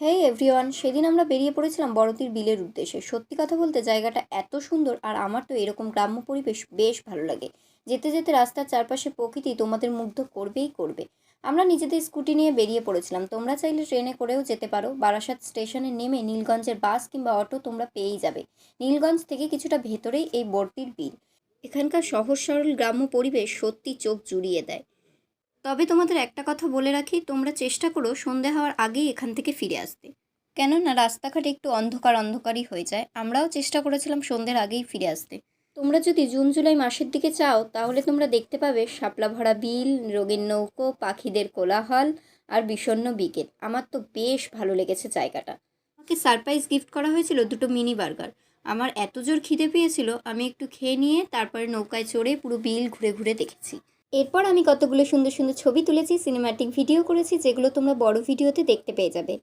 হেই everyone, সেদিন আমরা বেরিয়ে পড়েছিলাম বড়তির বিলের উদ্দেশ্যে। সত্যি কথা বলতে জায়গাটা এত সুন্দর, আর আমার তো এরকম গ্রাম্য পরিবেশ বেশ ভালো লাগে। যেতে যেতে রাস্তার চারপাশে প্রকৃতি তোমাদের মুগ্ধ করবেই করবে। আমরা নিজেদের স্কুটি নিয়ে বেরিয়ে পড়েছিলাম। তোমরা চাইলে ট্রেনে করেও যেতে পারো। বারাসাত স্টেশনে নেমে নীলগঞ্জের বাস কিংবা অটো তোমরা পেয়েই যাবে। নীলগঞ্জ থেকে কিছুটা ভেতরেই এই বড়তির বিল। এখানকার সহজ সরল গ্রাম্য পরিবেশ সত্যি চোখ জুড়িয়ে দেয়। তবে তোমাদের একটা কথা বলে রাখি, তোমরা চেষ্টা করো সন্ধে হওয়ার আগেই এখান থেকে ফিরে আসতে। কেননা রাস্তাঘাট একটু অন্ধকার অন্ধকারই হয়ে যায়। আমরাও চেষ্টা করেছিলাম সন্ধ্যের আগেই ফিরে আসতে। তোমরা যদি জুন জুলাই মাসের দিকে চাও তাহলে তোমরা দেখতে পাবে শাপলা ভরা বিল, রঙিন নৌকো, পাখিদের কোলাহল আর বিষণ্ণ বিকেল। আমার তো বেশ ভালো লেগেছে জায়গাটা। আমাকে সারপ্রাইজ গিফট করা হয়েছিল দুটো মিনি বার্গার। আমার এত জোর খিদে পেয়েছিল, আমি একটু খেয়ে নিয়ে তারপরে নৌকায় চড়ে পুরো বিল ঘুরে ঘুরে দেখেছি। এরপর আমি কতগুলো সুন্দর সুন্দর ছবি তুলেছি, সিনেম্যাটিক ভিডিও করেছি, যেগুলো তোমরা বড় ভিডিওতে দেখতে পেয়ে যাবে।